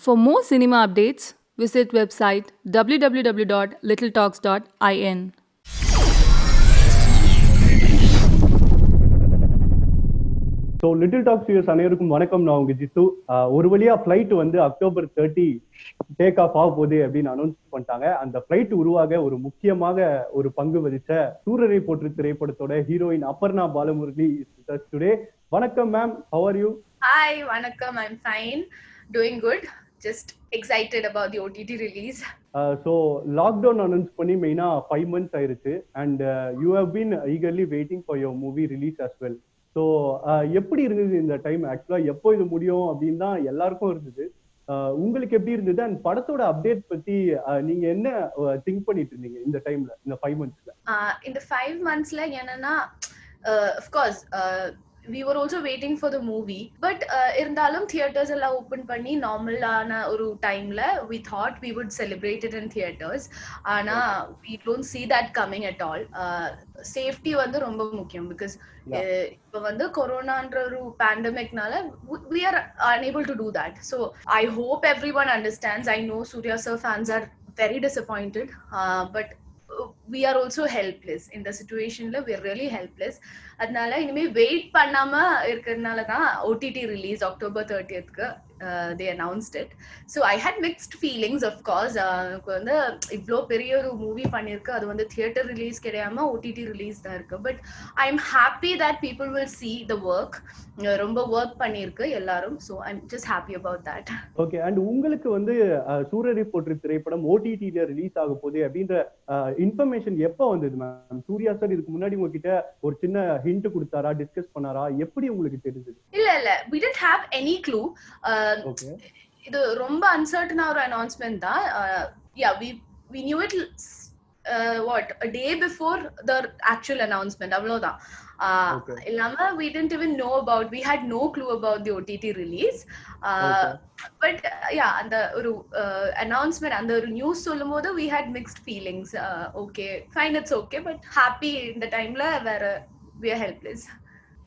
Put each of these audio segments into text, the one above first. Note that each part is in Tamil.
For more cinema updates, visit website www.littletalks.in. So little tax views அனைவருக்கும் வணக்கம். நான் உங்க ஜித்து. ஒரு வழியா ஃபிளைட் வந்து October 30 டேக் ஆஃப் ஆக போகுது அப்படின்னு அனௌன்ஸ் பண்ணிட்டாங்க. அந்த ஃபிளைட் உருவாக ஒரு முக்கியமாக ஒரு பங்கு வகிச்ச சூரரை போற்று திரைப்படத்தோட ஹீரோயின் அபர்ணா பாலமுரளி டுடே. வணக்கம் ma'am, how are you? Hi, வணக்கம். I'm fine, doing good. Just excited about the OTT release. So lockdown announce பண்ணி மெயினாக 5 months ஆயிருச்சு and you have been eagerly waiting for your movie release as well. So எப்படி இருந்தது இந்த டைம்? ஆக்சுவலாக எப்போ இது முடியும் அப்படின்னு தான் எல்லாருக்கும் இருந்தது. உங்களுக்கு எப்படி இருந்தது? அண்ட் படத்தோட அப்டேட் பத்தி நீங்க என்ன திங்க் பண்ணிட்டு இருந்தீங்க இந்த டைம்ல, இந்த 5 monthsல? இந்த 5 monthsல என்னன்னா, of course, we were also waiting for the movie, but irundalum theaters alla open panni normal ana oru time la we thought we would celebrate it in theaters, ana we don't see that coming at all. Safety vandu romba mukkiyam because ipo vandu corona andra oru pandemic nala we are unable to do that. So I hope everyone understands. I know Surya sir fans are very disappointed, but we are also helpless in the situation la. We are really helpless. அதனால இனிமே வெயிட் பண்ணாம இருக்கிறதுனால தான் OTT ரிலீஸ் October 30th க்கு they announced it. So I had mixed feelings, of course. எனக்கு வந்து இவ்ளோ பெரிய ஒரு மூவி பண்ணிருக்கு, அது வந்து தியேட்டர் ரிலீஸ் கிடையாம OTT ரிலீஸ் தான் இருக்கு. But I am happy that people will see the work. ரொம்ப ஒர்க் பண்ணிருக்கு எல்லாரும். So I am just happy about that. Okay. And உங்களுக்கு வந்து சூரரை போற்று திரைப்படம் OTT-ல ரிலீஸ் ஆக போகுது அப்படின்ற இன்ஃபர்மேஷன் எப்போ வந்தது மேம்? சூர்யா சார் இதுக்கு முன்னாடி உங்ககிட்ட ஒரு சின்ன ஹிண்ட் கொடுத்தாரா, டிஸ்கஸ் பண்ணாரா? எப்படி உங்களுக்கு தெரிஞ்சது? இல்ல we didn't have any clue. இது ரொம்ப அன்சர்டனா ஒரு அனௌன்ஸ்மெண்ட் தான். yeah we knew it what a day before the actual announcement, அவ்வளவுதான். இல்லாம we didn't even know about, we had no clue about the OTT release. but yeah, அந்த ஒரு announcement, அந்த ஒரு நியூஸ் சொல்லும்போது we had mixed feelings. okay fine, it's okay, but happy இந்த டைம்ல வேற we are helpless.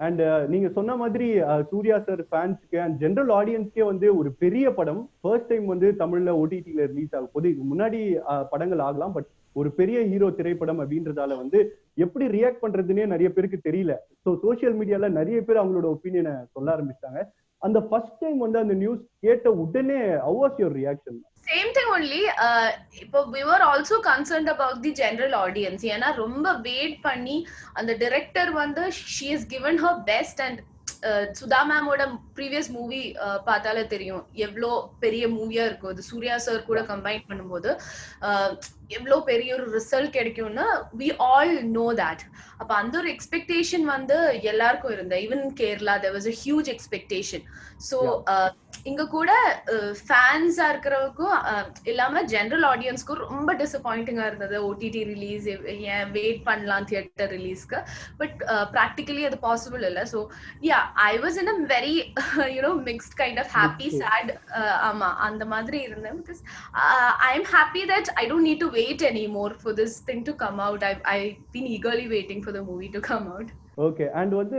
அண்ட் நீங்க சொன்ன மாதிரி சூர்யா சார் ஃபேன்ஸ்க்கு அண்ட் ஜென்ரல் ஆடியன்ஸ்க்கே வந்து ஒரு பெரிய படம் ஃபர்ஸ்ட் டைம் வந்து தமிழ்ல OTT-ல ரிலீஸ் ஆகும் போது, இதுக்கு முன்னாடி படங்கள் ஆகலாம், பட் ஒரு பெரிய ஹீரோ திரைப்படம் அப்படின்றதால வந்து எப்படி ரியாக்ட் பண்றதுன்னே நிறைய பேருக்கு தெரியல. ஸோ சோசியல் மீடியால நிறைய பேர் அவங்களோட ஒப்பீனியனை சொல்ல ஆரம்பிச்சிட்டாங்க. அந்த ஃபர்ஸ்ட் டைம் வந்து அந்த நியூஸ் கேட்ட உடனே how was your reaction? Same thing only. We were also concerned about the general audience. ஏன்னா ரொம்ப வெயிட் பண்ணி அந்த டைரக்டர் வந்து she has given her best. and Sudha மேமோட ப்ரீவியஸ் மூவி பார்த்தாலே தெரியும் எவ்வளோ பெரிய மூவியா இருக்கும். அது சூர்யா சார் கூட கம்பைன் பண்ணும்போது எவ்வளோ பெரிய ஒரு ரிசல்ட் கிடைக்கும்னு we all know that. அப்ப அந்த ஒரு எக்ஸ்பெக்டேஷன் வந்து எல்லாருக்கும் இருந்த, even Kerala there was a huge expectation. so இங்க கூட ஃபேன்ஸா இருக்கிறவங்களுக்கும் இல்லாம ஜெனரல் ஆடியன்ஸ்க்கும் ரொம்ப டிசப்பாயிண்டிங்கா இருந்தது OTT ரிலீஸ். ஏன் வெயிட் பண்ணலாம் தியேட்டர் ரிலீஸ்க்கு, பட் ப்ராக்டிகலி அது பாசிபிள் இல்லை. So ya I was in a very mixed kind of happy sad. ஆமா, அந்த மாதிரி இருந்தேன். Because I'm happy that I don't need to wait any more for this thing to come out. I been eagerly waiting for the movie to come out. Okay. And வந்து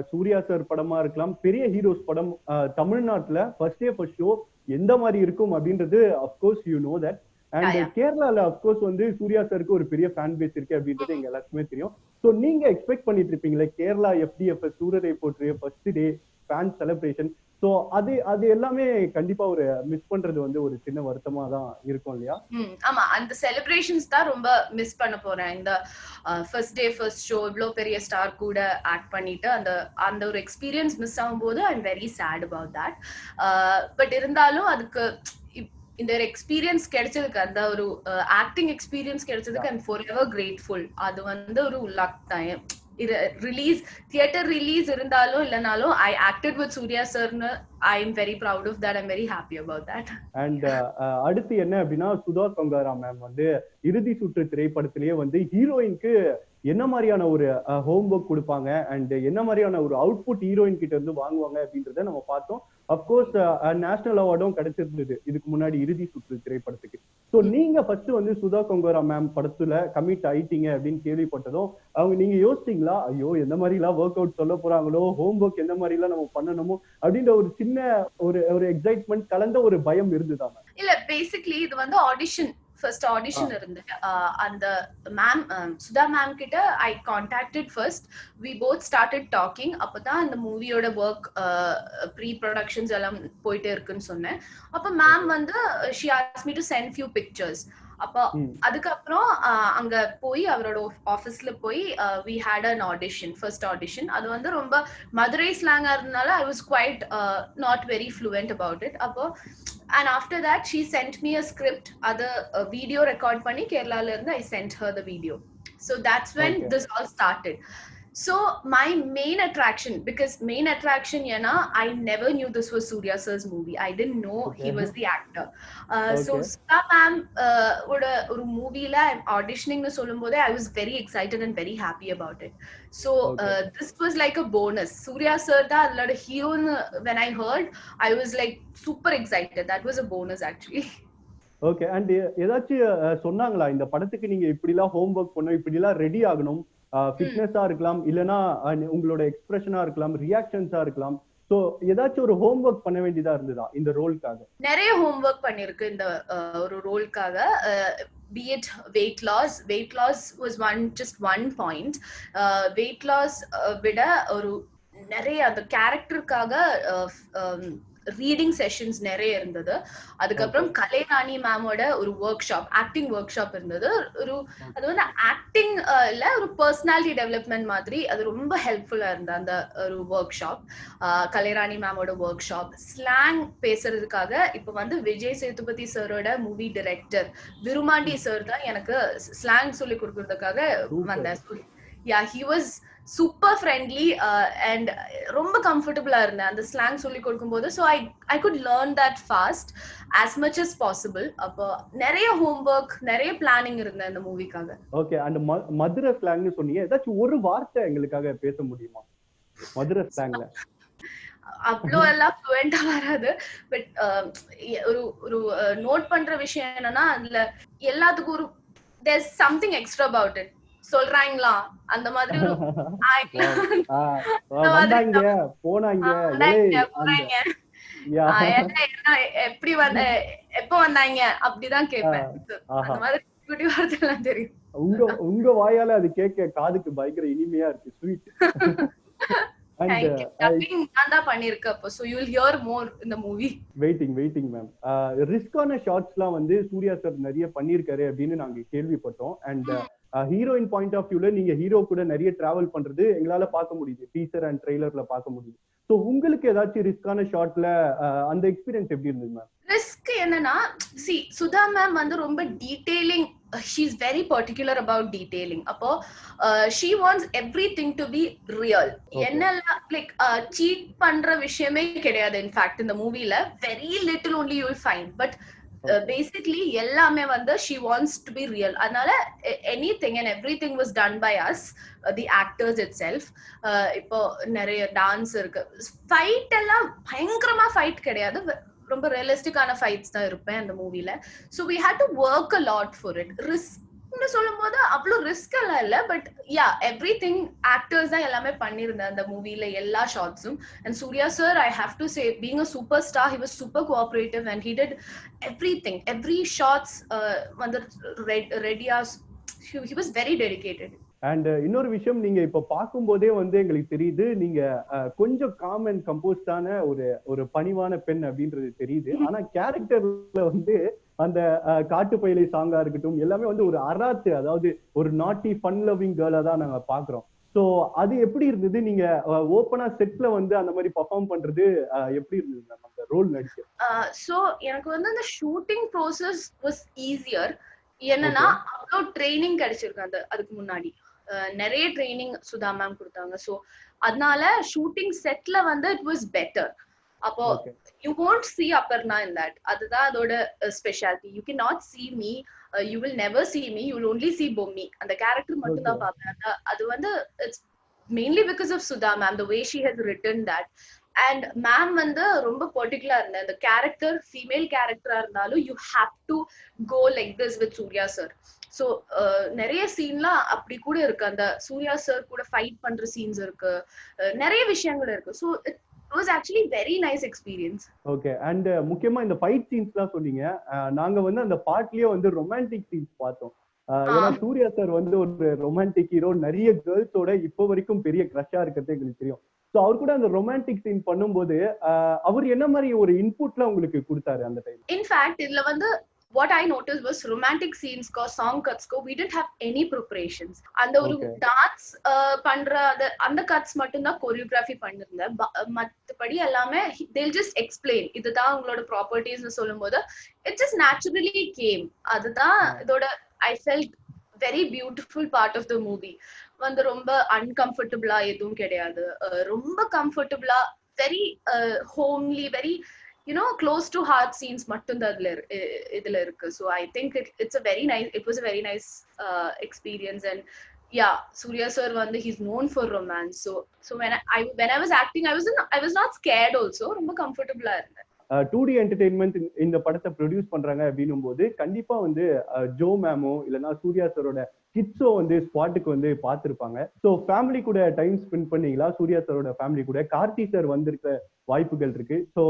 சூர்யா சார் படமா இருக்கலாம், பெரிய ஹீரோஸ் படம் தமிழ்நாட்டுல ஃபர்ஸ்ட் டே ஃபர்ஸ்ட் ஷோ எந்த மாதிரி இருக்கும் அப்படின்றது of course you know that. And கேரளால அப்கோர்ஸ் வந்து சூர்யா சாருக்கு ஒரு பெரிய ஃபேன் பேஸ் இருக்கு அப்படின்றது எங்க எல்லாருக்குமே தெரியும். ஸோ நீங்க எக்ஸ்பெக்ட் பண்ணிட்டு இருப்பீங்களே கேரளா FDF சூரரை போற்று first day fan celebration. So அது எல்லாமே கண்டிப்பா ஒரு மிஸ் பண்றது வந்து ஒரு சின்ன வருத்தமா தான் இருக்கும் இல்லையா? ஆமா, அந்த செலிப்ரேஷன்ஸ் தான் ரொம்ப மிஸ் பண்ண போறேன். இந்த ஃபர்ஸ்ட் டே ஃபர்ஸ்ட் ஷோ இவ்வளோ பெரிய ஸ்டார் கூட ஆக்ட் பண்ணிட்டு அந்த ஒரு எக்ஸ்பீரியன்ஸ் மிஸ் ஆகும்போது I am very sad about that. But இருந்தாலும் அதுக்கு இந்த ஒரு எக்ஸ்பீரியன்ஸ் கிடைச்சதுக்கு, அந்த ஒரு ஆக்டிங் எக்ஸ்பீரியன்ஸ் கிடைச்சதுக்கு ஐ எம் forever grateful. அது வந்து ஒரு லக் தான். ரிலீஸ் தியேட்டர் ரிலீஸ் இருந்தாலும் இல்லனாலும் ஐ ஆக்டட் வித் சூர்யா சார்னு I'm very proud of that. I'm very happy about that. And அடுத்து என்ன அப்படின்னா, சுதா கொங்காரா மேம் வந்து இறுதி சுற்று திரைப்படத்திலேயே வந்து ஹீரோயினுக்கு என்ன மாதிரியான ஒரு ஹோம் ஒர்க் கொடுப்பாங்க அண்ட் என்ன மாதிரியான ஒரு அவுட்புட் ஹீரோயின் கிட்ட இருந்து வாங்குவாங்க அப்படின்றத நம்ம பார்த்தோம். அப்கோர்ஸ் நேஷனல் அவார்டும் கிடைச்சிருந்தது இதுக்கு முன்னாடி இறுதி சுற்று திரைப்படத்துக்கு. ஸோ நீங்க ஃபர்ஸ்ட் வந்து சுதா கொங்கரா மேம் படத்துல கமிட் ஆயிட்டீங்க அப்படின்னு கேள்விப்பட்டதும் நீங்க யோசிச்சீங்களா, ஐயோ எந்த மாதிரி எல்லாம் ஒர்க் அவுட் சொல்ல போறாங்களோ, ஹோம் ஒர்க் எந்த மாதிரி எல்லாம் நம்ம பண்ணணுமோ அப்படின்ற ஒரு சின்ன ஒரு எக்ஸைட்மெண்ட் கலந்த ஒரு பயம் இருந்துதாங்க? இல்ல, பேசிக்கலி இது வந்து ஆடிஷன், ஃபர்ஸ்ட் ஆடிஷன் இருந்து அந்த மேம் சுதா மேம் கிட்ட I contacted first. We both started talking. அப்பதான் அந்த மூவியோட ஒர்க் ப்ரீ ப்ரொடக்ஷன்ஸ் எல்லாம் போயிட்டே இருக்குன்னு சொன்னேன். அப்ப மேம் வந்து she asked me to send few pictures. அப்ப அதுக்கப்புறம் அங்க போய் அவரோட ஆபீஸ்ல போய் we had an audition, first audition. அது வந்து ரொம்ப மதுரை ஸ்லாங்கா இருந்தனால I was quite not very fluent about it. அப்போ and after that she sent me a script, other video record panni Kerala la irundhu I sent her the video. So that's when this all started. So my main attraction, because main attraction yana I never knew this was Surya sir's movie. I didn't know he was the actor. So Sudha ma'am oda oru movie la auditioning nu solumbodhe I was very excited and very happy about it. So this was like a bonus. Surya sir da adla hero when I heard I was like super excited. That was a bonus actually. Okay. And ஏதாச்சும் சொன்னாங்களா இந்த படத்துக்கு நீங்க இப்படிலாம் ஹோம் ஒர்க் பண்ணணும், இப்படிலாம் ரெடி ஆகணும், ஃபிட்னஸா இருக்கலாம், இல்லனா உங்களோட எக்ஸ்பிரஷனா இருக்கலாம், ரியாக்ஷன்ஸா இருக்கலாம், சோ ஏதாச்சும் ஒரு ஹோம் ஒர்க் பண்ண வேண்டியதா இருந்ததா இந்த ரோலுக்காக? நிறைய ஹோம் ஒர்க் பண்ணிருக்கு இந்த ஒரு ரோலுக்காக. Be it weight loss was just one point. Weight loss விட ஒரு நிறைய அந்த கேரக்டருக்காக ரீடிங் செஷன்ஸ் நிறைய இருந்தது. அதுக்கப்புறம் கலைராணி மேமோட ஒரு work shop, acting work shop இருந்தது. அது வந்து ஆக்டிங் இல்ல, ஒரு பர்சனாலிட்டி டெவலப்மெண்ட் மாதிரி. அது ரொம்ப ஹெல்ப்ஃபுல்லா இருந்தது அந்த ஒரு ஒர்க் ஷாப். கலைராணி மேமோட ஒர்க் ஷாப். ஸ்லாங் பேசுறதுக்காக இப்ப வந்து விஜய் சேதுபதி சரோட மூவி டைரக்டர் விருமாண்டி சார் தான் எனக்கு ஸ்லாங் சொல்லி கொடுக்கறதுக்காக வந்தார். he was super friendly and ரொம்ப கம்ஃபர்டபுளா இருந்தேன் அந்த ஸ்லாங் சொல்லி கொடுக்கும்போது. so I could learn that fast as much as possible. அப்போ நிறைய ஹோம்வொர்க், நிறைய பிளானிங் இருந்தேன் இந்த மூவிக்காக. ஓகே. அண்ட் மதுரை ஸ்லாங்னு சொன்னீங்க, ஏதாச்சும் ஒரு வார்த்தை எங்களுக்காக பேச முடியுமா மதுரை ஸ்லாங்ல? அவ்வளோ எல்லாம் ஃப்ளூயண்டா வராது. பட் ஒரு நோட் பண்ற விஷயம் என்னன்னா அதுல எல்லாத்துக்கும் ஒரு there's something extra about it. சொல்றாங்களா அந்த மாதிரி ஒரு வந்தாங்க போனாங்க எப்படி வந்த எப்ப வந்தாங்க அப்படிதான் கேட்பேன். அந்த மாதிரி குட்டி வார்த்தை எல்லாம் தெரியும். உங்க வாயால அது கேட்க காதுக்கு பயங்கர இனிமையா இருக்கு. ஸ்வீட். Waiting ma'am. ரிஸ்கான ஷாட்ஸ்லாம் வந்து சூர்யா சார் நிறைய பண்ணிருக்காரு அப்படின்னு நாங்க கேள்விப்பட்டோம். அண்ட் ஹீரோயின் பாயிண்ட் ஆஃப் வியூல நீங்க ஹீரோ கூட நிறைய டிராவல் பண்றது எங்களால பார்க்க முடியுது, டீசர் அண்ட் ட்ரெய்லர்ல பார்க்க முடியுது. சோ உங்களுக்கு ஏதாச்சும் ரிஸ்கான ஷாட்ல அந்த எக்ஸ்பீரியன்ஸ் எப்படி இருந்தது மேம்? ரிஸ்க் என்னன்னா, சுதா மேம் வந்து ரொம்ப detailing, she is very particular about detailing. அப்போ she wants everything to be real. என்னெல்லாம் லைக் சீட் பண்ற விஷயமே கிடையாது. இன்ஃபேக்ட் இந்த மூவில very little only you will find, but basically எல்லாமே வந்து she wants to be real. அதனால anything and everything was done by us, the actors itself. இப்போ நிறைய டான்ஸ் இருக்கு, ஃபைட் எல்லாம் பயங்கரமா ஃபைட் கிடையாது, ரொம்ப ரியலிஸ்டிக்கான ஃபைட்ஸ் தான் இருப்பேன் அந்த மூவில. So we had to work a lot for it. ரிஸ்க்னு சொல்லும் போது அவ்வளோ ரிஸ்க் எல்லாம் இல்லை, பட் யா எவ்ரிதிங் ஆக்டர்ஸ் தான் எல்லாமே பண்ணியிருந்தேன் அந்த மூவில எல்லா ஷார்ட்ஸும். And Suriya sir, I have to say, being a superstar, he was super cooperative and he did everything. Every shots வந்து ரெடியா, he was very dedicated. And இன்னொரு விஷயம், நீங்க இப்ப பார்க்கும்போதே வந்து எங்களுக்கு தெரியுது நீங்க கொஞ்சம் காம் அண்ட் கம்போஸ்டான ஒரு பணிவான பெண் அப்படின்றது தெரியுது. ஆனா கேரக்டர்ல வந்து அந்த காட்டு பயிலை சாங்கா இருக்கட்டும் எல்லாமே வந்து ஒரு அராத்து, அதாவது ஒரு நாட்டி ஃபன் லவ்விங் கேர்ளா தான் நாங்க பாக்குறோம். சோ அது எப்படி இருந்தது? நீங்க ஓப்பனா செட்ல வந்து அந்த மாதிரி பெர்ஃபார்ம் பண்றது எப்படி இருந்தது அந்த ரோல் நடிக்க? சோ எனக்கு வந்து அந்த ஷூட்டிங் ப்ராசஸ் வாஸ் ஈஸியர். என்னன்னா அவ்வளோ ட்ரைனிங் கிடைச்சிருக்கு அதுக்கு முன்னாடி. நிறைய ட்ரைனிங் சுதா மேம் கொடுத்தாங்க. ஸோ அதனால ஷூட்டிங் செட்ல வந்து இட் வாஸ் பெட்டர். அப்போ you won't see Aparna in that. அதுதான் அதோட speciality. You can not see me, you will never see me, you will only see Bommi. அந்த கேரக்டர் மட்டும் தான் பார்ப்பேன். அது வந்து it's mainly because of Sudha ma'am, the way she has written that. And ma'am வந்து ரொம்ப பர்டிகுலர் இருந்த அந்த கேரக்டர் ஃபீமேல் கேரக்டரா இருந்தாலும் you have to go like this with Suriya sir. So நிறைய சீன்லாம் அப்படி கூட இருக்கு. அந்த சூர்யா சார் கூட ஃபைட் பண்ற சீன்ஸ் இருக்கு, நிறைய விஷயங்கள் இருக்கு. So it was actually very nice experience. Okay. And முக்கியமா இந்த ஃபைட் சீன்ஸ்லாம் சொன்னீங்க. நாங்க வந்து அந்த பார்ட்லயே வந்து ரொமான்டிக் சீன்ஸ் பார்த்தோம். ஏன்னா சூர்யா சார் வந்து ஒரு ரொமான்டிக் ஹீரோ, நிறைய கேர்ள்ஸோட இப்போ வரைக்கும் பெரிய கிரஷா இருக்கிறது எங்களுக்கு தெரியும். ஸோ அவர் கூட அந்த ரொமான்டிக் சீன் பண்ணும்போது அவர் என்ன மாதிரி ஒரு இன்புட்லாம் உங்களுக்கு கொடுத்தாரு அந்த டைம்? இன்ஃபேக்ட் இதுல வந்து what I noticed was romantic scenes ko song cuts ko we didn't have any preparations. அந்த ஒரு டான்ஸ் பண்ற அந்த கட்ஸ் மட்டும் தான் கோரியோகிராஃபி பண்ணிருந்தேன். மத்தபடி எல்லாமே they'll just explain இதுதான் உங்களோட ப்ராப்பர்ட்டிஸ்னு சொல்லும்போது it just naturally came. அதுதான் இதோட I felt very beautiful part of the movie. வந்து ரொம்ப அன்கம்ஃபர்டபுளா எதுவும் கிடையாது, ரொம்ப கம்ஃபர்டபுளா very homely very close to heart scenes மட்டும் தான் இதுல இருக்கு. So I think it was a very nice experience. And yeah, Surya sir வந்து he's known for romance. So when I was acting I was not scared also. ரொம்ப comfortable இருந்தேன். 2D என்டர்டெயின்மெண்ட் இந்த படத்தை ப்ரொடியூஸ் பண்றாங்க அப்படின்னும் போது கண்டிப்பா வந்து ஜோ மேமோ இல்லைன்னா சூர்யா சாரோட கிட்ஸோ வந்து ஸ்பாட்டுக்கு வந்து பார்த்திருப்பாங்க. ஸோ ஃபேமிலி கூட டைம் ஸ்பெண்ட் பண்ணீங்களா? சூர்யா சாரோட ஃபேமிலி கூட கார்த்தி சார் வந்திருக்க வாய்ப்புகள் இருக்கு. ஸோ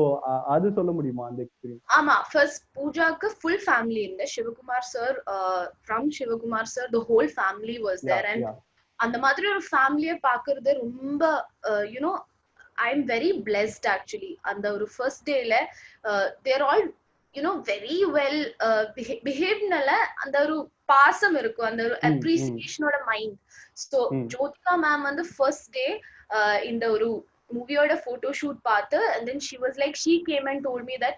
அது சொல்ல முடியுமா அந்த எக்ஸ்பீரியன்ஸ்? ஆமா, ஃபர்ஸ்ட் பூஜாக்கு ஃபுல் ஃபேமிலி இருந்த Sivakumar sir, from Sivakumar sir the whole family was there. And அந்த மாதிரி ஒரு ஃபேமிலியை பார்க்கறது ரொம்ப I am very blessed actually. அந்த ஒரு first dayல they're all very well behaved. நல அந்த ஒரு பாசம் இருக்கும், அந்த ஒரு appreciationோட மைண்ட். So ஜோதிகா மேம் வந்து first day இந்த ஒரு மூவியோட photo shoot பார்த்து, and then she was like she came and told me that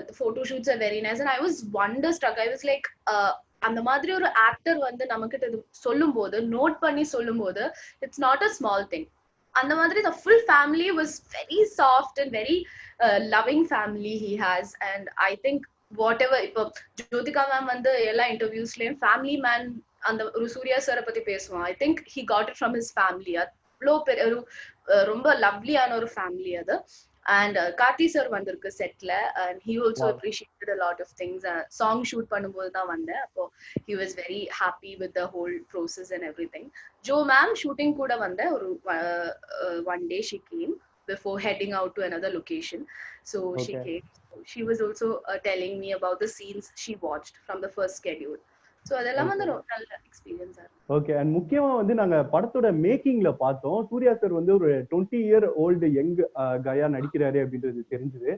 the photo shoots are very nice. And I was wonderstruck. I was like அந்த மாதிரி ஒரு ஆக்டர் வந்து நமக்கிட்ட சொல்லும்போது, நோட் பண்ணி சொல்லும்போது it's not a small thing. அந்த மாதிரி the full family was very soft and very loving family he has. And I think whatever இப்போ ஜோதிகா மேம் வந்து எல்லா இன்டர்வியூஸ்லயும் ஃபேமிலி மேன் அந்த ஒரு சூர்யா சாரை பத்தி பேசுவான். I think he got it from his family. அவ்வளோ ஒரு ரொம்ப லவ்லியான ஒரு ஃபேமிலி அது. And கார்த்தி சார் வந்திருக்கு செட்ல, and he also appreciated a lot of things. Song shoot பண்ணும்போது தான் வந்தேன். அப்போ he was very happy with the whole process and everything. Jo ma'am shooting கூட வந்த ஒரு one day she came before heading out to another location. So she came. She was also telling me about the scenes she watched from the first schedule. So அதெல்லாம் வந்து நல்ல எக்ஸ்பீரியன்ஸா இருக்கு. ஓகே. அண்ட் முக்கியமா வந்து நாங்க படத்தோட மேக்கிங்ல பார்த்தோம், சூர்யா சார் வந்து ஒரு 20 இயர் ஓல்டு யங் கயா நடிக்கிறாரு அப்படின்றது தெரிஞ்சது.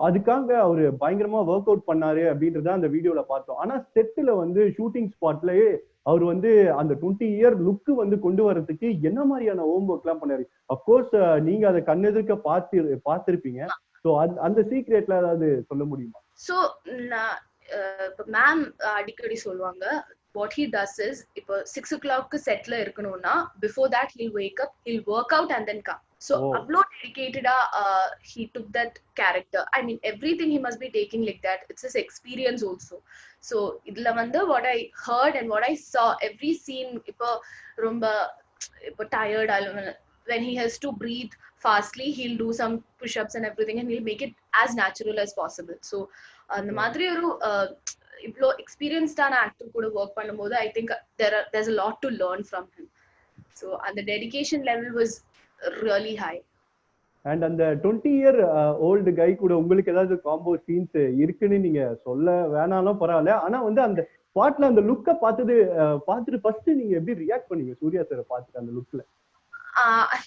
அதுக்காக அவரு பயங்கரமா ஒர்க் அவுட் பண்ணாரு அப்படின்றத அந்த வீடியோல பார்த்தோம். ஆனா செட்ல வந்து ஷூட்டிங் ஸ்பாட்லயே அவர் வந்து அந்த 20 இயர் லுக்கு வந்து கொண்டு வர்றதுக்கு என்ன மாதிரியான ஹோம் ஒர்க் எல்லாம் பண்ணாரு? அப்கோர்ஸ் நீங்க அதை கண்ணெதிர்க்க பார்த்திருப்பீங்க. ஸோ அந்த சீக்ரெட்ல ஏதாவது சொல்ல முடியுமா? ஸோ மேம் அடிக்கடி சொல்லுவாங்க, what he does is இப்போ 6 o'clock செட்ல இருக்கணும்னா before that he'll wake up, he'll work out and then come. So அவ்வளோ டெடிகேட்டடா he took that character. I mean everything he must be taking like that. It's his experience also. So இதுல வந்து what I heard and what I saw, every scene இப்போ ரொம்ப இப்போ tired when he has to breathe fastly, he'll do some push-ups and everything and he'll make it as natural as possible. So அந்த மாதிரி ஒரு இவ்வளோ எக்ஸ்பீரியன்ஸ்டான ஆக்டர் கூட ஒர்க் பண்ணும்போது I think there's a lot to learn from him. So அந்த dedication level was really high. And அந்த 20 இயர் ஓல்டு கை கூட உங்களுக்கு ஏதாவது காம்போ சீன்ஸ் இருக்குன்னு நீங்க சொல்ல வேணாலும் பரவாயில்ல, ஆனா வந்து அந்த ஸ்பாட்ல அந்த லுக்கை பார்த்துட்டு ஃபர்ஸ்ட் நீங்க எப்படி ரியாக்ட் பண்ணீங்க சூர்யா சாரை பார்த்துட்டு அந்த லுக்ல?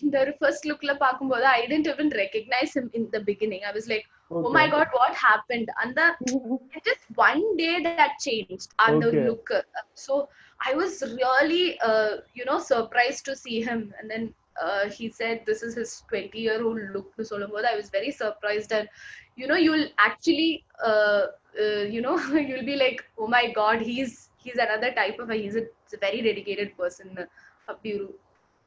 இந்த ஒரு ஃபர்ஸ்ட் லுக்ல பாக்கும்போது I didn't even recognize him in the beginning. I was like, oh my god, what happened? And just one day that changed and the look. So I was really surprised to see him. And then he said this is his 20-year-old look to சொல்லும்போது I was very surprised. And you'll actually you'll be like, oh my god, he's another type of he's a very dedicated person. அப்படி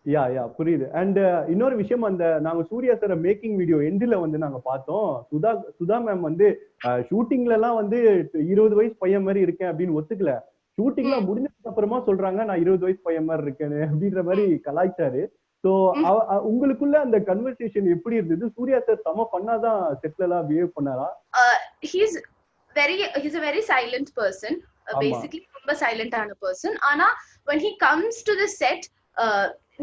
யா புரியுது. அண்ட் இன்னொரு விஷயம், அந்த நாங்க சூர்யா சார் மேக்கிங் வீடியோ எண்டில் வந்து நாங்க பார்த்தோம், சுதா மேம் வந்து ஷூட்டிங்ல எல்லாம் வந்து 20 வயசு பையன் மாதிரி இருக்கேன் அப்படின்னு ஒத்துக்கல. ஷூட்டிங்லாம் முடிஞ்சதுக்கு அப்புறமா சொல்றாங்க நான் 20 வயசு பையன் மாதிரி இருக்கேன்னு அப்படின்ற மாதிரி கலாய்ச்சாரு. ஸோ உங்களுக்குள்ள அந்த கன்வர்சேஷன் எப்படி இருந்தது? சூர்யா சார் செம பண்ணாதான் செட்ல எல்லாம் பிஹேவ் பண்ணாரா? He's a very silent person. Basically ரொம்ப சைலண்டான person. ஆனா when he comes to the set,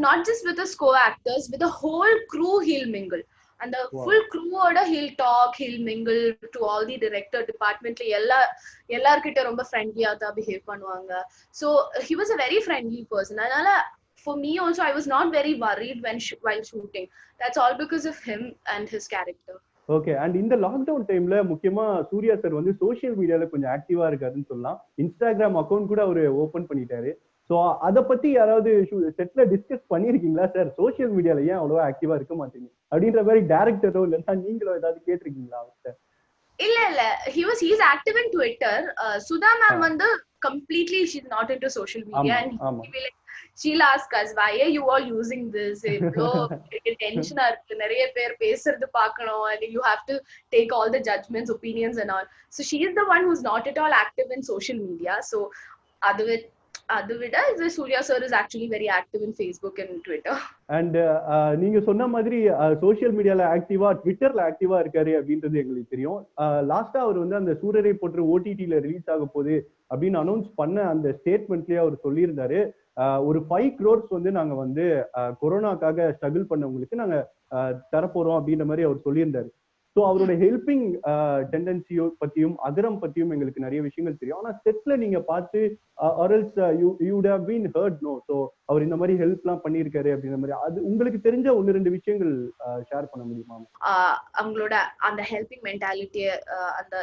not just with his co-actors, with the whole crew he'll mingle. And the full crew oda he'll talk, he'll mingle to all the director department la ellarkitta romba friendly ah da behave பண்ணுவாங்க. So he was a very friendly person. அதனால for me also I was not very worried while shooting. That's all because of him and his character. Okay. And இந்த லாக்டவுன் டைம்ல முக்கியமா சூர்யா சார் வந்து சோசியல் மீடியால கொஞ்சம் ஆக்டிவா இருக்காருன்னு சொல்லலாம். இன்ஸ்டாகிராம் அக்கௌண்ட் கூட அவரு ஓபன் பண்ணிட்டாரு. சோ அத பத்தி யாராவது செட்ல டிஸ்கஸ் பண்ணிருக்கீங்களா? சார் சோசியல் மீடியால ஏன் அவ்வளவா ஆக்டிவா இருக்க மாட்டீங்க அப்படின்ற மாதிரி டைரக்டரோ இல்லன்னா நீங்களோ ஏதாவது கேட்டிருக்கீங்களா அவர்கிட்ட? இல்ல he's active in Twitter. Sudha ma'am வந்து completely she's not into social media. And she'll ask us, why are you all using this? Tension irukku, nariya per pesradhu paakano, and you have to take all the judgments, opinions and all. So she is the one who's not at all active in social media. So Aduvida Surya sir is actually very active in Facebook and Twitter. And நீங்க சொன்ன மாதிரி சோசியல் மீடியால ஆக்டிவா, ட்விட்டர்ல ஆக்டிவா இருக்காரு அப்படின்றது எங்களுக்கு தெரியும். லாஸ்டா அவர் வந்து அந்த சூரரை போற்று ஓடிடில ரிலீஸ் ஆக போகுது அப்படின்னு அனௌன்ஸ் பண்ண அந்த ஸ்டேட்மெண்ட்லயே அவர் சொல்லியிருந்தாரு, ஒரு 5 crores வந்து நாங்க வந்து கொரோனாக்காக ஸ்ட்ரகிள் பண்ணவங்களுக்கு நாங்க தரப்போறோம் அப்படின்ற மாதிரி அவர் சொல்லியிருந்தாரு. ஸோ அவரோட ஹெல்பிங் டெண்டன்சியோ பத்தியும் அகரம் பத்தியும் எங்களுக்கு நிறைய விஷயங்கள் தெரியும். ஆனா செட்ல நீங்க பார்த்து you would have been hurt no, so அவர் இந்த மாதிரி ஹெல்ப் எல்லாம் பண்ணியிருக்காரு அப்படின்ற மாதிரி அது உங்களுக்கு தெரிஞ்ச 1-2 விஷயங்கள் ஷேர் பண்ண முடியுமா? அவங்களோட அந்த ஹெல்பிங் மென்டாலிட்டி, அந்த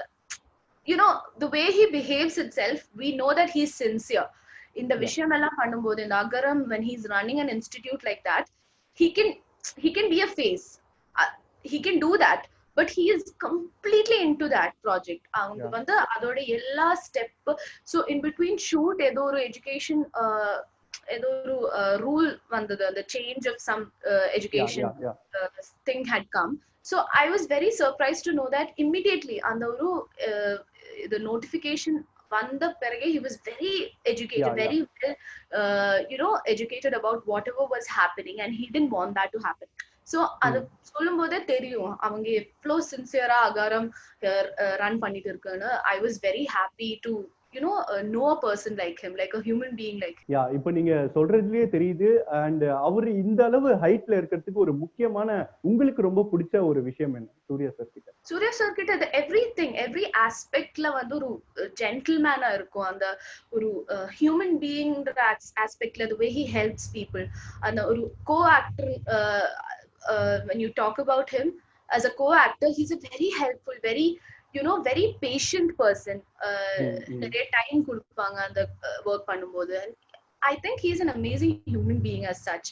the way he behaves itself, we know that he's sincere. இந்த விஷயம் எல்லாம் பண்ணும்போது இந்த அகரம், when he's running an institute like that, he can be a face, he can do that, but he is completely into that project. அவங்க வந்து அதோட எல்லா step, so in between shoot ஏதோ ஒரு எஜுகேஷன் ஏதோ ஒரு ரூல் வந்தது, அந்த change of some education thing had come. So I was very surprised to know that immediately அந்த ஒரு the notification vanda perage he was very educated, very well educated about whatever was happening, and he didn't want that to happen. So adu solumbodhe theriyum avanga evlo sincere agaram run பண்ணிட்டு இருக்கானு. I was very happy to know a person like him, like a human being like him. Yeah, இப்போ நீங்க சொல்றதுலயே தெரியுது. அண்ட் அவர் இந்த அளவு ஹைட்ல இருக்கிறதுக்கு ஒரு முக்கியமான உங்களுக்கு ரொம்ப பிடிச்ச ஒரு விஷயம் என்ன சூர்யா சார் கிட்ட? சூர்யா சார் கிட்ட everything, every aspectல வந்து ஒரு ஜென்டில்மேனா இருக்கும். அந்த ஒரு ஹியூமன் பீயிங் aspectல the way he helps people. அந்த ஒரு co-actor, when you talk about him as a co-actor, he's a very helpful, very very patient person. நிறைய டைம் கொடுப்பாங்க அந்த work பண்ணும்போது. I think he's an amazing human being as such,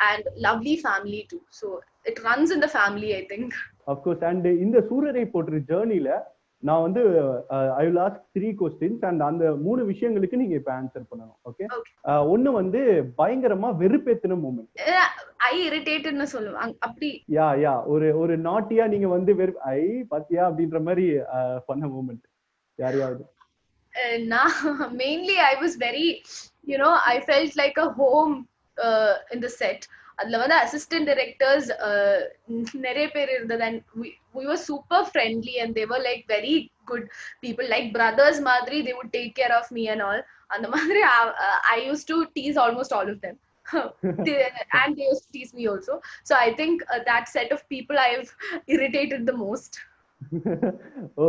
and lovely family too. So it runs in the family, I think. Of course. And இந்த சூரரை போற்று ஜர்னில நான் வந்து I will ask 3 questions, and அந்த 3 விஷயங்களுக்கு நீங்க இப்ப ஆன்சர் பண்ணணும். ஓகே? ஒன்னு வந்து பயங்கரமா வெறுப்பேத்தின மூமெண்ட். ஐ இரிட்டேட்டட்னு சொல்லுவாங்க அப்படி. யா ஒரு நாட்டியா நீங்க வந்து ஐ பாத்தியா அப்படின்ற மாதிரி பண்ண மூமெண்ட் யாரையாவது? நான் mainly I was very I felt like a home in the set. அதுல வந்து அசிஸ்டன்ட் டைரக்டர்ஸ் நிறைய பேர் இருந்தது, and we were super friendly, and they were like very good people, like brothers மாதிரி. They would take care of me and all. அந்த மாதிரி I used to tease almost all of them. And they used to tease me also. So I think that set of people I've irritated the most.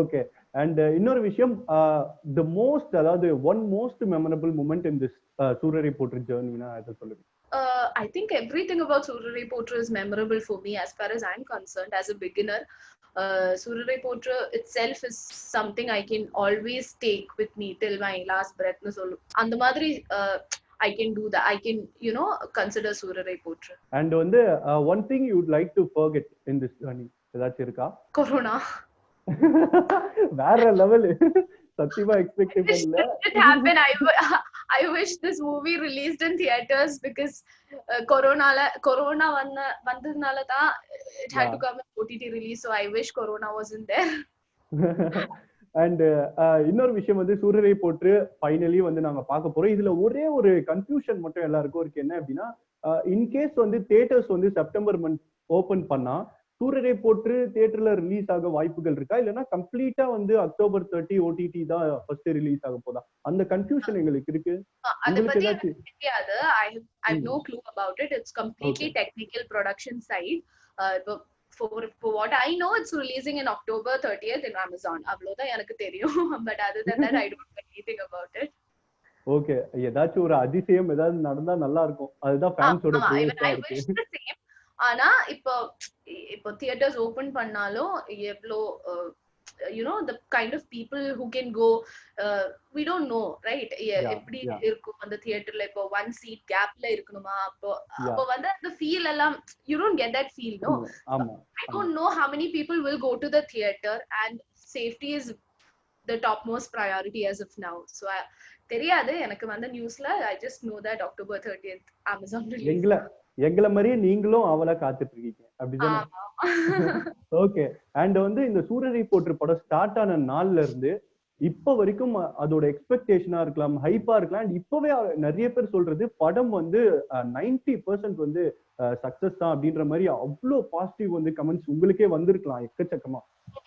Okay. And இன்னொரு விஷயம், the most, அதாவது one most memorable moment in this சூரரை போற்று ஜர்னினா எதை சொல்லுங்க? I think everything about Surarai Potra is memorable for me as far as I'm concerned. As a beginner, Surarai Potra itself is something I can always take with me till my last breath. And the madri I can do that. I can consider Surarai Potra. And வந்து one thing you would like to forget in this journey ஏதாச்சும் இருக்கா? Corona. வேற லெவல். சத்தியமா எக்ஸ்பெக்ட் பண்ணல. It happened. I wish this movie released in theaters, because corona vandadnala da it had to come in OTT release. So I wish corona wasn't there. And இன்னொரு விஷயம் வந்து சூரரை போற்று ஃபைனலி வந்து நாங்க பார்க்க போறோம். இதுல ஒரே ஒரு கன்ஃபியூஷன் மட்டும் எல்லாருக்கும் இருக்கு. என்ன அப்படின்னா, இன்கேஸ் வந்து தியேட்டர்ஸ் வந்து செப்டம்பர் மந்த் ஓபன் பண்ணா சூரரை போற்று தியேட்டர்ல ரிலீஸ் ஆக வாய்ப்புகள் இருக்கா, இல்லைன்னா கம்ப்ளீட்டா வந்து October 30 OTT தான் ஃபர்ஸ்ட் ரிலீஸ் ஆக போதா? அந்த கன்ஃபியூஷன் எங்களுக்கு இருக்கு. அத உங்களுக்கு பத்தி ஏதாச்சும் எனக்கு தெரியாது. I have no clue about it. It's completely okay technical production side. இப்போ for what I know, it's releasing in October 30th in Amazon. அவ்வளவுதான் எனக்கு தெரியும். But other than that, I don't know anything about it. Okay, ஏதாச்சும் ஒரு அதிசயம் ஏதாவது நடந்தா நல்லா இருக்கும். அதுதான் ஃபேன்ஸோட ஆமா, even பிரேயர்ஸா I இருக்கு. wish the same. ஆனா இப்போ தியேட்டர்ஸ் ஓபன் பண்ணாலும் எவ்வளோ the kind of people who can go, we don't know, right? யா எப்படி யா இருக்கும் அந்த தியேட்டர்ல இப்போ one seat gapல இருக்கணுமா, அப்போ யா அப்போ வந்து அந்த ஃபீல் எல்லாம் you don't get that feel, no? ஆமா I ஆமா don't know how many people will go to the theater, and safety is the topmost priority as of now. So தெரியாது எனக்கு வந்த நியூஸ்ல. I just know that October 30th Amazon release. எங்களை மாதிரியே நீங்களும் அவளை காத்துட்டு இருக்கீங்க, அப்படிதானே? ஆமா. ஓகே. அண்ட் வந்து இந்த சூரரை போற்று படம் ஸ்டார்ட் ஆன நாள்ல இருந்து இப்ப வரைக்கும் அதோட எக்ஸ்பெக்டேஷனா இருக்கலாம், ஹைப்பா இருக்கலாம். அண்ட் இப்பவே நிறைய பேர் சொல்றது படம் வந்து 90% வந்து சக்சஸ் தான் அப்படின்ற மாதிரி அவ்வளோ பாசிட்டிவ் வந்து கமெண்ட்ஸ் உங்களுக்கே வந்திருக்கலாம் எக்கச்சக்கமா.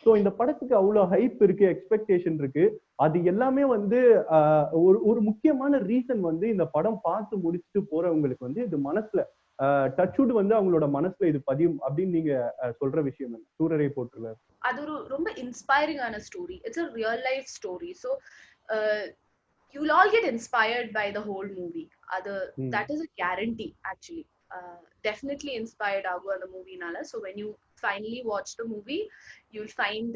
ஸோ இந்த படத்துக்கு அவ்வளோ ஹைப் இருக்கு, எக்ஸ்பெக்டேஷன் இருக்கு. அது எல்லாமே வந்து ஒரு ஒரு முக்கியமான ரீசன் வந்து இந்த படம் பார்த்து முடிச்சுட்டு போறவங்களுக்கு வந்து இது மனசுல டச்வுட் வந்து அவங்களோட மனசுல இது பதியும் அப்படின்னு நீங்க சொல்ற விஷயம் என்ன சூரரை போற்றுல? அது ஒரு ரொம்ப இன்ஸ்பைரிங்கான story. It's a real life story. So you'll all get inspired by the whole movie. That is a guarantee actually. Definitely inspired ஆகும் அந்த மூவினால. So when you finally watch the movie, you'll find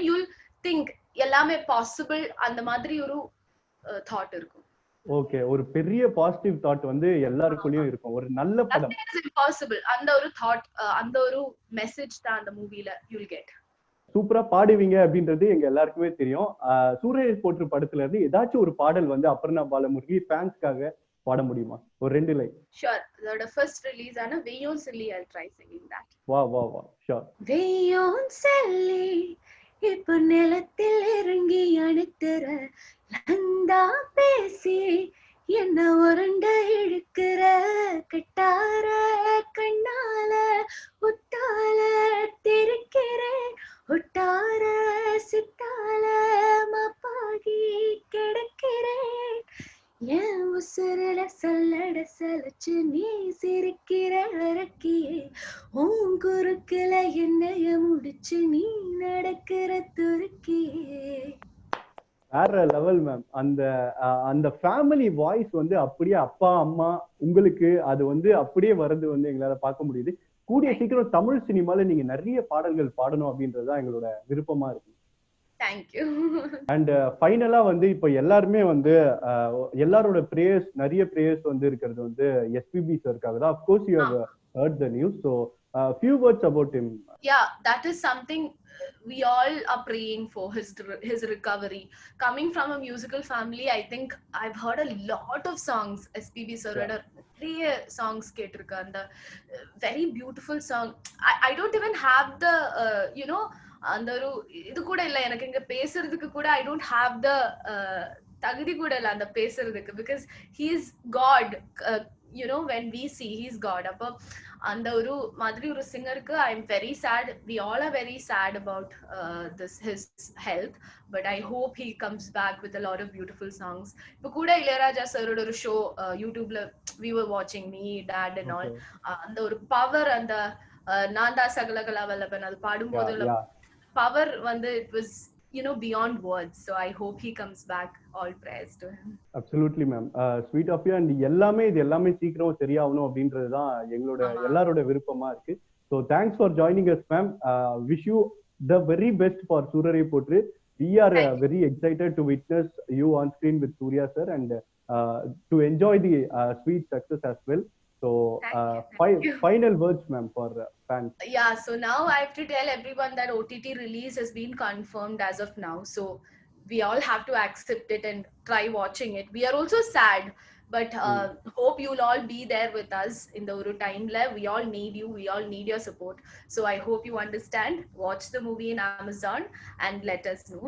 you'll think எல்லாமே பாசிபிள் அந்த மாதிரி ஒரு தாட் இருக்கும். ஓகே, ஒரு பெரிய பாசிட்டிவ் தாட் வந்து எல்லாருக்குள்ளயும் இருக்கும். ஒரு நல்ல படம். Nothing is impossible. அந்த ஒரு தாட், அந்த ஒரு மெசேஜ் தான் அந்த மூவில you'll get. சூப்பரா பாடுவீங்க அப்படின்றது எங்க எல்லாருக்குமே தெரியும். சூரரை போற்று படத்துல இருந்து ஏதாச்சும் ஒரு பாடல் வந்து அபர்ணா பாலமுரளி ஃபேன்ஸ்க்காக பாட முடியுமா? ஒரு 2 line. Sure. The first release ஆன வெய்யோன் chilli, I'll try singing that. வா வா வா, ஷூர். வெய்யோன் சில்லி இப்ப நிலத்தில் இறங்கி அணைத்துற நந்தா பேசி என்ன உருண்ட இழுக்கிற கட்டார கண்ணால ஒட்டால தெரிக்கிறேன் ஒட்டார சித்தால மாப்பாகி கிடக்கிறேன் என் உசுரல சல்லட சலச்சு நீ சிரிக்கிற அரக்கியே உன் குறுக்குல என்னைய முடிச்சு நீ நடக்கிற துருக்கியே. வேற லெவல் மேம். அந்த ஃபேமிலி வாய்ஸ் வந்து அப்படியே அப்பா அம்மா உங்களுக்கு அது வந்து அப்படியே வர்றது வந்து எங்களால பார்க்க முடியுது. கூடிய சீக்கிரம் தமிழ் சினிமால நீங்க நிறைய பாடல்கள் பாடணும் அப்படின்றதுதான் எங்களோட விருப்பமா இருக்கு. தேங்க்யூ. அண்ட் ஃபைனலா வந்து இப்ப எல்லாருமே வந்து எல்லாரோட பிரேயர்ஸ், நிறைய பிரேயர்ஸ் வந்து இருக்கிறது வந்து எஸ்பிபி சார்க்காக தான். Of course you have heard the news. So few words about him. Yeah, that is something we all are praying for, his recovery. Coming from a musical family, I think I've heard a lot of songs. SPB sir had நிறைய songs கேட்டிருக்கேன். அந்த very beautiful song. I don't even have the அந்த ஒரு இது கூட இல்ல எனக்கு இங்க பேசுறதுக்கு கூட. I don't have the தகுதி கூட இல்ல அந்த பேசுறதுக்கு. Because he is God. When we see he's God. அப்போ அந்த ஒரு மாதிரி ஒரு சிங்கருக்கு I am very sad. We all are very sad about his health. But I hope he comes back with a lot of beautiful songs. இப்போ கூட இளையராஜா சரோட ஒரு ஷோ யூடியூப்ல we were watching, me, dad and all. அந்த ஒரு பவர், அந்த நான்தா சகலகலா வல்லபன் அது பாடும்போது பவர் வந்து it was beyond words. So I hope he comes back. All prayers to him. Absolutely ma'am. Sweet of you. And இது எல்லாமே சீக்கிரம் சரியாகணும் அப்படின்றதுதான் எங்களோட எல்லாரோட விருப்பமா இருக்கு. So thanks for joining us ma'am. Wish you the very best for சூரரை போற்று. We are very excited to witness you on screen with Surya sir and to enjoy the sweet success as well. So final words ma'am for fans. Yeah, so now I have to tell everyone that OTT release has been confirmed as of now. So we all have to accept it and try watching it. We are also sad, but hope you'll all be there with us in the time la. We all need you. We all need your support. So I hope you understand. Watch the movie in Amazon and let us know.